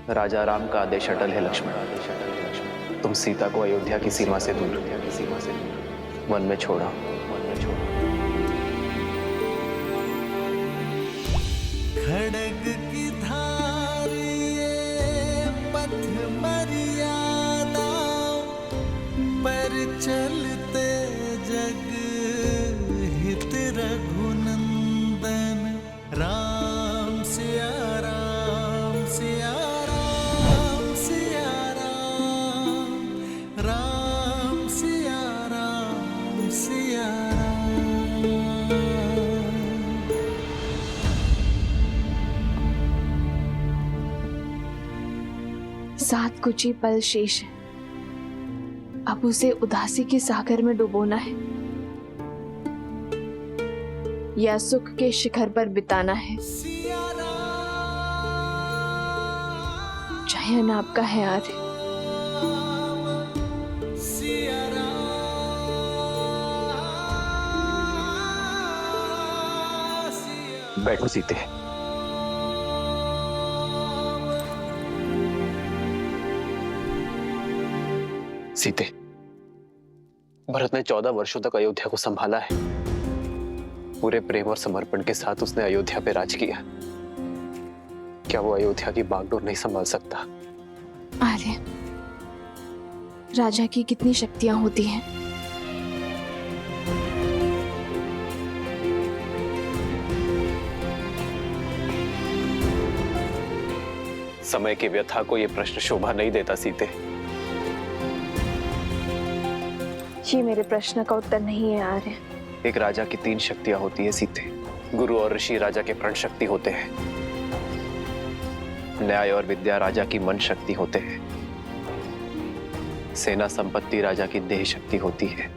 राजा राम का आदेश अटल है लक्ष्मण। तुम सीता को अयोध्या की सीमा से दूर वन में छोड़ा। खड़ग की धार ये पथ मर्यादा पर चलते जग हित रघुनंदन। राम सिया राम सिया राम सिया राम, राम सिया राम सिया राम। सात कुछ ही पल शेष है, अब उसे उदासी के सागर में डुबोना है या सुख के शिखर पर बिताना है। चयन आपका है आर्य। बैठो सीते। सीते, भरत ने 14 वर्षों तक अयोध्या को संभाला है। पूरे प्रेम और समर्पण के साथ उसने अयोध्या पे राज किया। क्या वो अयोध्या की बागडोर नहीं संभाल सकता? आर्य, राजा की कितनी शक्तियां होती हैं। समय की व्यथा को यह प्रश्न शोभा नहीं देता सीते। ये मेरे प्रश्न का उत्तर नहीं है आर्य। एक राजा की 3 शक्तियां होती है सीते। गुरु और ऋषि राजा के प्रण शक्ति होते हैं। न्याय और विद्या राजा की मन शक्ति होते हैं। सेना संपत्ति राजा की देह शक्ति होती है।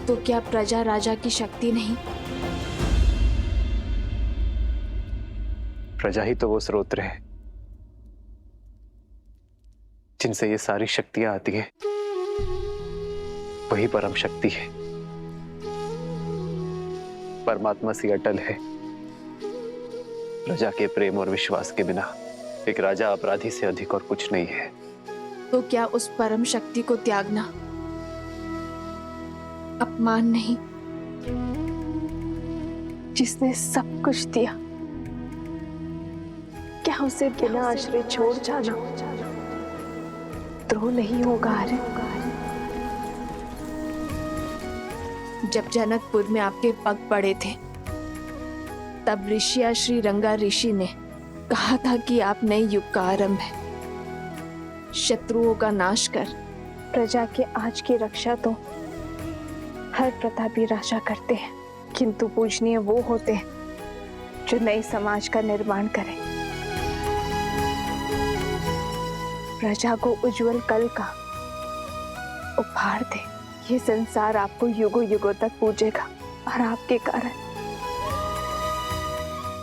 तो क्या प्रजा राजा की शक्ति नहीं? प्रजा ही तो वो स्रोत है जिनसे ये सारी शक्तियां आती हैं। वही परम शक्ति है। परमात्मा सी अटल है। प्रजा के प्रेम और विश्वास के बिना एक राजा अपराधी से अधिक और कुछ नहीं है। तो क्या उस परम शक्ति को त्यागना अपमान नहीं? जिसने सब कुछ दिया, क्या उसे बिना आश्रय छोड़ जाना द्रोह नहीं होगा आर्य? जब जनकपुर में आपके पग पड़े थे, तब ऋषिया श्री रंगा ऋषि ने कहा था कि आप नए युग का आरंभ है। शत्रुओं का नाश कर प्रजा के आज की रक्षा तो हर प्रतापी राजा करते हैं, किंतु पूजनीय वो होते हैं जो नए समाज का निर्माण करें, प्रजा को उज्जवल कल का उपहार दे। ये संसार आपको युगों युगों तक पूजेगा और आपके कारण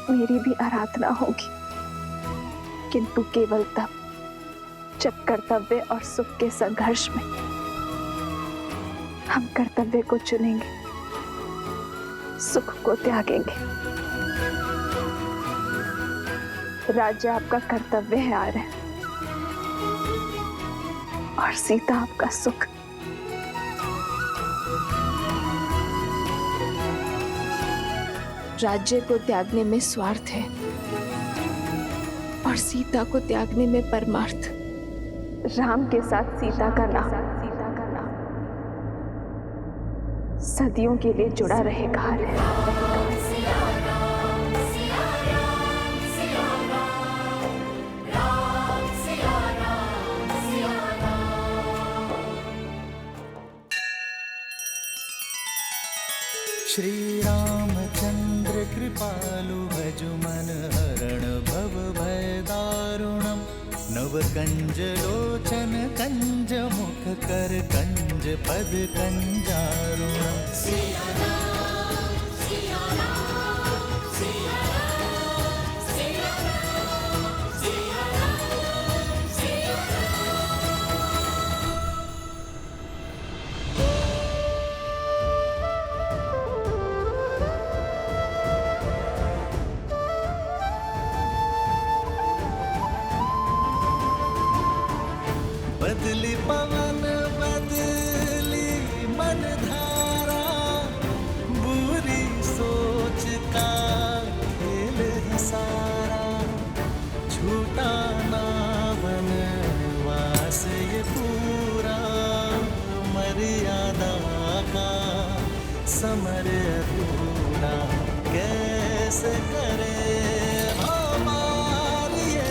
मेरी भी आराधना होगी, किंतु केवल तब जब कर्तव्य और सुख के संघर्ष में हम कर्तव्य को चुनेंगे, सुख को त्यागेंगे। राज्य आपका कर्तव्य है आर्य, और सीता आपका सुख। राज्य को त्यागने में स्वार्थ है और सीता को त्यागने में परमार्थ। राम के साथ सीता का नाम सदियों के लिए जुड़ा रहेगा आर्य। श्री रामचंद्र कृपालु भजु मन हरण भव भय दारुणम। नव कंज लोचन कंज मुख कर कंज पद कंजारुणम। समर अधूरा कैसे करे पार ये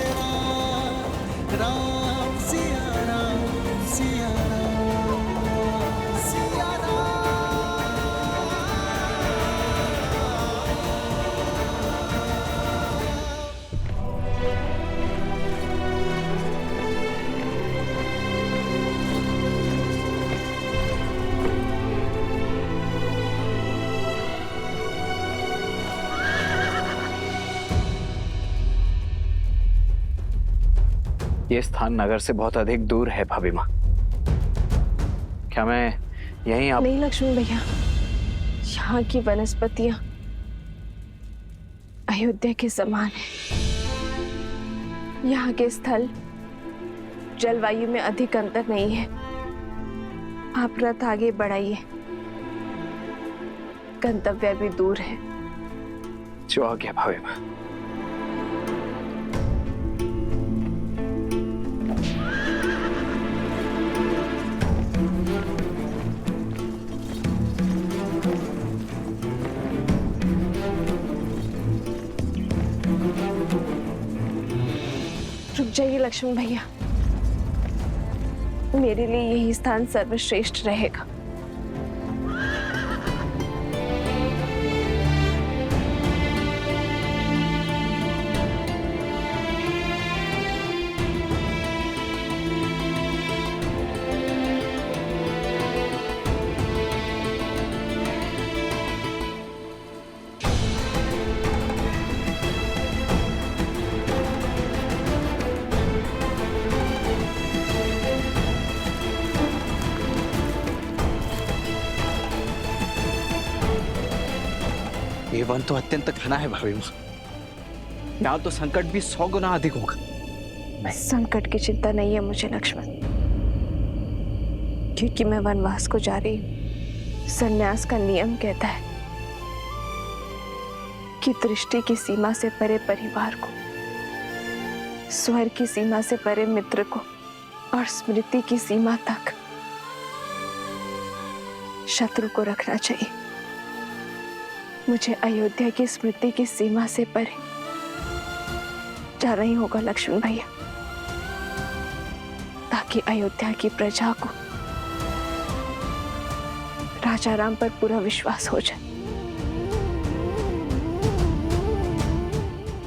राम सिया राम सिया राम सिया राम। ये स्थान नगर से बहुत अधिक दूर है भाभी माँ। क्या मैं यहीं आप नहीं लक्ष्मण भैया, यहाँ की वनस्पतियां अयोध्या के समान है। यहाँ के स्थल जलवायु में अधिक अंतर नहीं है। आप रथ आगे बढ़ाइए, गंतव्य भी दूर है। जो आ गया भाभी माँ। रुक जाइए लक्ष्मण भैया, मेरे लिए यही स्थान सर्वश्रेष्ठ रहेगा। ये वन तो अत्यंत घना है भाभी माँ। यहाँ तो संकट भी 100 गुना अधिक होगा। संकट की चिंता नहीं है मुझे लक्ष्मण, क्योंकि मैं वनवास को जा रही हूँ। संन्यास का नियम कहता है कि दृष्टि की सीमा से परे परिवार को, स्वर की सीमा से परे मित्र को और स्मृति की सीमा तक शत्रु को रखना चाहिए। मुझे अयोध्या की स्मृति की सीमा से परे जाना ही होगा लक्ष्मण भैया, ताकि अयोध्या की प्रजा को राजा राम पर पूरा विश्वास हो जाए।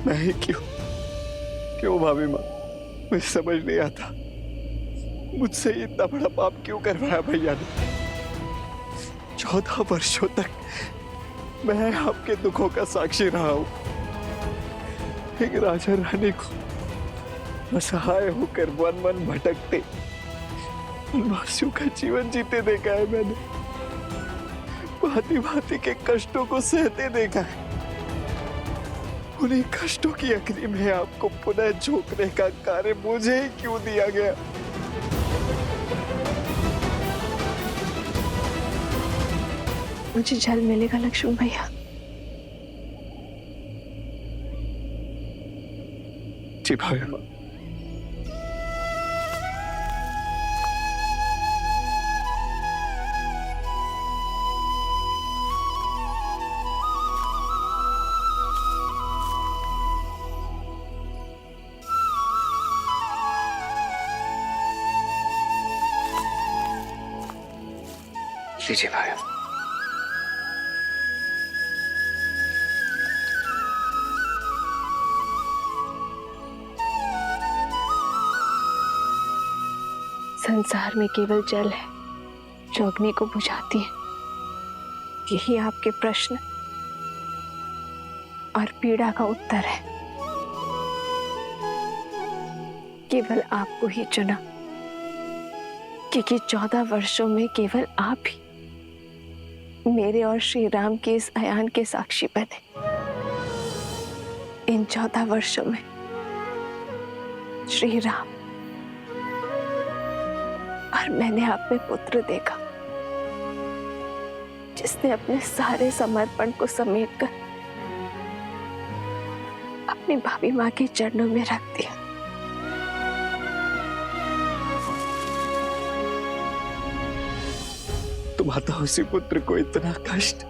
मैं क्यों भाभी माँ, मुझे समझ नहीं आता मुझसे इतना बड़ा पाप क्यों करवाया भैया ने। 14 वर्षों तक मैं आपके दुखों का साक्षी रहा हूं। एक राजा रानी को असहाय होकर वन वन भटकते वनवासियों का जीवन जीते देखा है मैंने। भांति भांति के कष्टों को सहते देखा है। उन्हीं कष्टों की अग्नि में आपको पुनः झोंकने का कार्य मुझे ही क्यों दिया गया। मुझे जल मिलेगा लक्ष्मण भैया। जी भाभी माँ। लीजिए भाई। संसार में केवल जल है जो अग्नि को बुझाती है। यही आपके प्रश्न और पीड़ा का उत्तर है। केवल आपको ही चुना, क्योंकि 14 वर्षों में केवल आप ही मेरे और श्री राम के इस अयान के साक्षी बने। इन 14 वर्षों में श्री राम और मैंने आप में पुत्र देखा, जिसने अपने सारे समर्पण को समेटकर अपनी भाभी माँ के चरणों में रख दिया। माताओं से पुत्र को इतना कष्ट।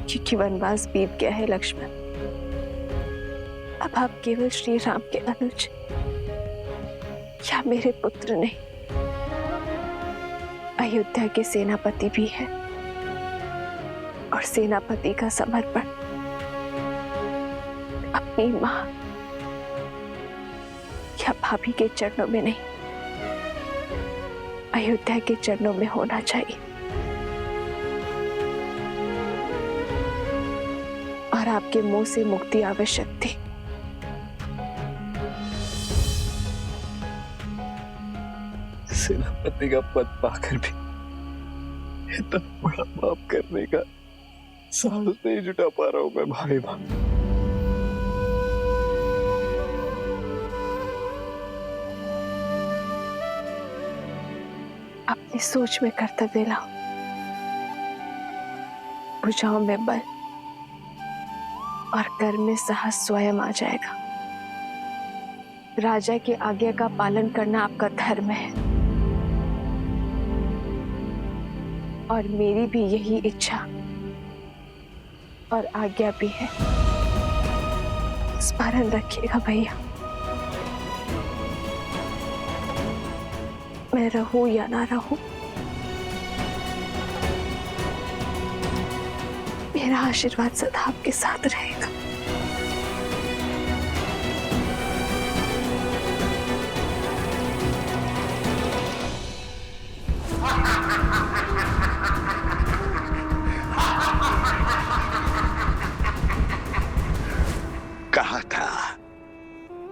क्योंकि वनवास बीत गया है लक्ष्मण। अब आप केवल श्री राम के अनुज या मेरे पुत्र नहीं, अयोध्या के सेनापति भी हैं। और सेनापति का समर्पण अपनी मां या भाभी के चरणों में नहीं, अयोध्या के चरणों में होना चाहिए। और आपके मुंह से मुक्ति आवश्यक थी। सेनापति का पद पाकर भी इतना बड़ा पाप करने का साहस नहीं जुटा पा रहा हूं मैं भाई मां। अपनी सोच में कर्तव्य लाओ, भुजाओं में बल और कर में साहस स्वयं आ जाएगा। राजा की आज्ञा का पालन करना आपका धर्म है और मेरी भी यही इच्छा और आज्ञा भी है। स्मरण रखिएगा भैया, मैं रहूं या ना रहूं, मेरा आशीर्वाद सदा आपके साथ रहेगा।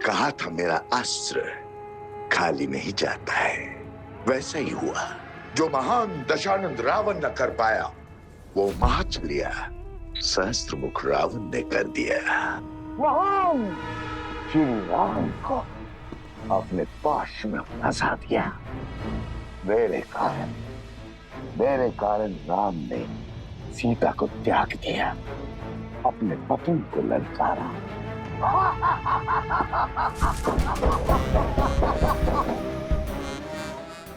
कहा था मेरा अस्त्र खाली नहीं जाता है। वैसा ही हुआ, जो महान दशानंद रावण न कर पाया वो महाचलिया सहस्त्रमुख रावण ने कर दिया। महान श्री राम को अपने पाश में फंसा दिया। मेरे कारण राम ने सीता को त्याग दिया, अपने पत्नी को ललकारा।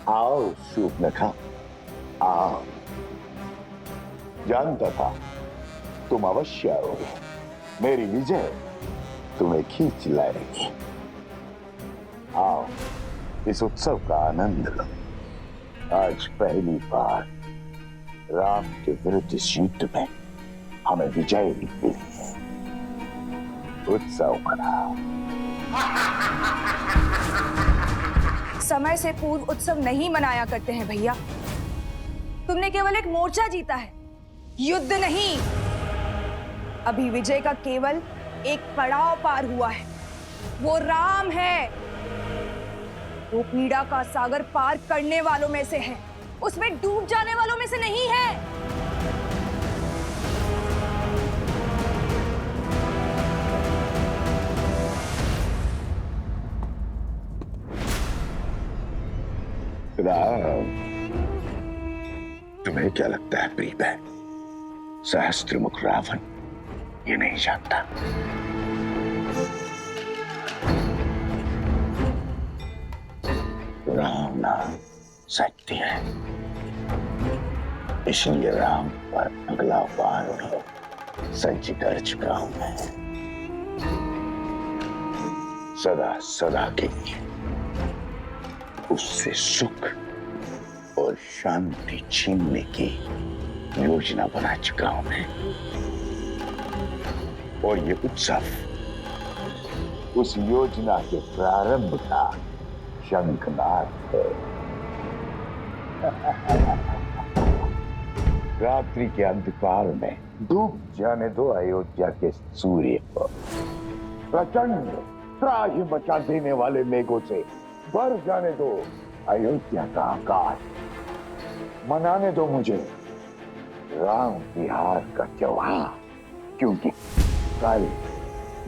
आओ शूर्पणखा, आओ। जानता था तुम अवश्य आओगे। मेरी विजय तुम्हें खींच लाएगी। आओ, इस उत्सव का आनंद लो। आज पहली बार राम के विरुद्ध इस युद्ध में हमें विजय मिली है। उत्सव मनाओ। समय से पूर्व उत्सव नहीं मनाया करते हैं भैया। तुमने केवल एक मोर्चा जीता है, युद्ध नहीं। अभी विजय का केवल एक पड़ाव पार हुआ है, वो राम है। वो पीड़ा का सागर पार करने वालों में से है, उसमें डूब जाने वालों में से नहीं है। राम, तुम्हें क्या लगता है प्रिय बहन, सहस्त्रमुख रावण ये नहीं जानता। राम नाम सत्य है, इसलिए राम पर अगला वार सज्ज कर चुका हूं मैं। सदा सदा के लिए उससे सुख और शांति छीनने की योजना बना चुका हूं मैं। और ये उत्सव उस योजना के प्रारंभ का शंखनाद है। रात्रि के अंधकार में डूब जाने दो अयोध्या के सूर्य को। प्रचंड त्राहि मचा देने वाले मेघों से भर जाने दो अयोध्या का आकाश। मनाने दो मुझे राम की हार का त्योहार, क्योंकि कल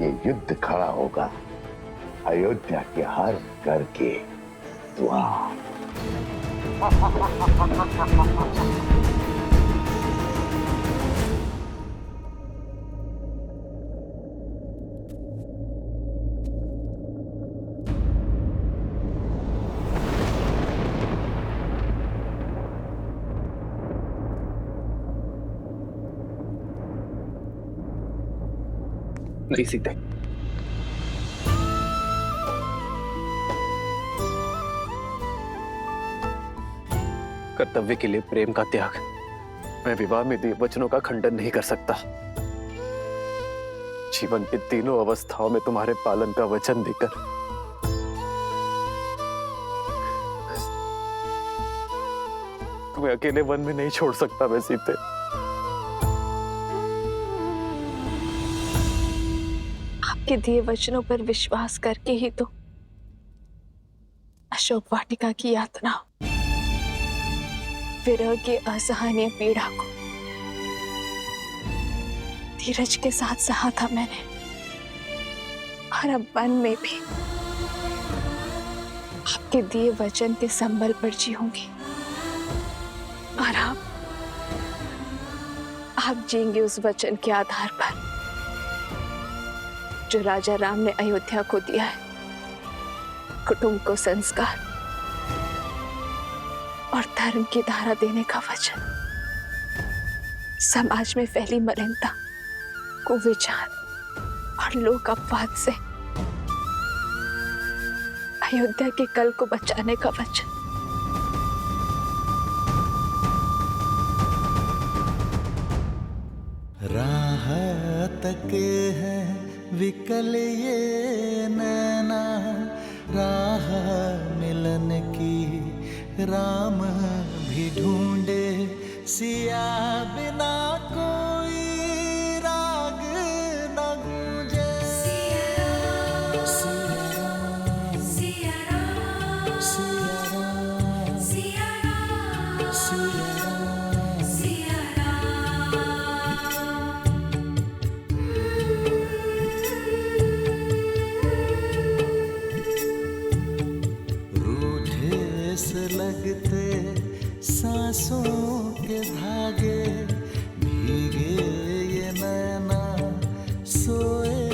ये युद्ध खड़ा होगा अयोध्या के हर घर के द्वार। नहीं सीते, कर्तव्य के लिए प्रेम का त्याग, मैं विवाह में दिए वचनों का खंडन नहीं कर सकता। जीवन की तीनों अवस्थाओं में तुम्हारे पालन का वचन देकर तुम्हें अकेले वन में नहीं छोड़ सकता मैं सीते। आपके दिए वचनों पर विश्वास करके ही तो अशोक वाटिका की यातना, विरह की असहनीय पीड़ा को धीरज के साथ सहा था मैंने, और अब वन में भी आपके दिए वचन के संबल पर जीऊंगी, और आप जीएंगे उस वचन के आधार पर जो राजा राम ने अयोध्या को दिया है, कुटुंब को संस्कार और धर्म की धारा देने का वचन। समाज में फैली मलिनता, कुविचार और लोक अपवाद से अयोध्या के कल को बचाने का वचन। राह तके है विकल ये नैना, राह मिलन की राम भी ढूंढे, सिया बिना कोई राग न गूंजे। सिया राम, सिया राम, सिया राम, सिया राम, सिया राम, सिया रूठे से लगते सांसों के धागे, भीगे ये नैना सोए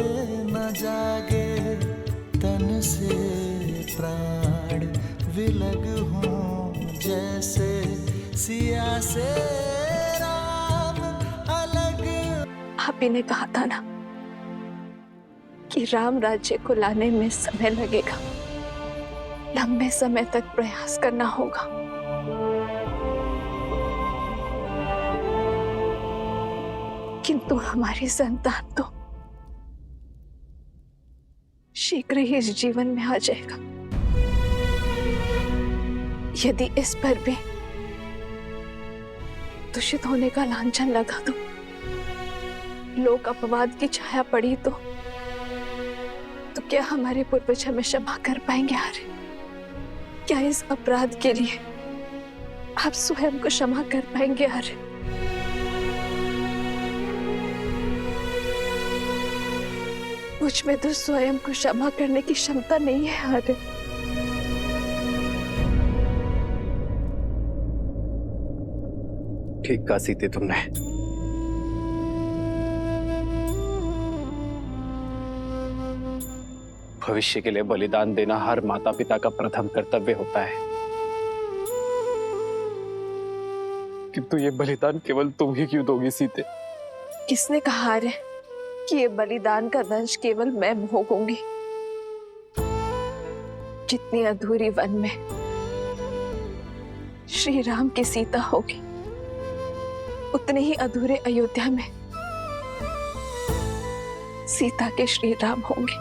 न जागे, तन से प्राण विलग हों जैसे सिया से राम अलग। आप ही ने कहा था ना कि राम राज्य को लाने में समय लगेगा, लंबे समय तक प्रयास करना होगा। किंतु हमारी संतान तो शीघ्र ही इस जीवन में आ जाएगा। यदि इस पर भी दूषित होने का लांछन लगा तो, लोक अपवाद की छाया पड़ी तो क्या हमारे पूर्वज हमें क्षमा कर पाएंगे? आर्य, क्या इस अपराध के लिए आप स्वयं को क्षमा कर पाएंगे? आर्य, मुझ में तो स्वयं को क्षमा करने की क्षमता नहीं है। आर्य, ठीक कहा सीते तुमने। भविष्य के लिए बलिदान देना हर माता पिता का प्रथम कर्तव्य होता है, किंतु ये बलिदान केवल तुम ही क्यों दोगी सीते? किसने कहा रे कि ये बलिदान का दंश केवल मैं भोगूंगी? जितनी अधूरी वन में श्री राम की सीता होगी, उतने ही अधूरे अयोध्या में सीता के श्री राम होंगे।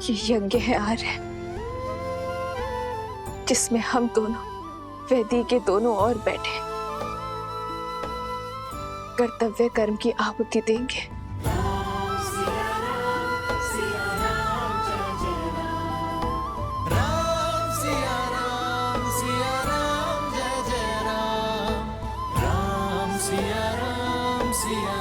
ये यज्ञ है आर्य, जिसमें हम दोनों वेदी के दोनों ओर बैठे कर्तव्य कर्म की आहुति देंगे। राम सिया राम, सिया राम, जय जय राम। राम सिया राम, सिया राम, जय जय राम। राम सिया राम, सिया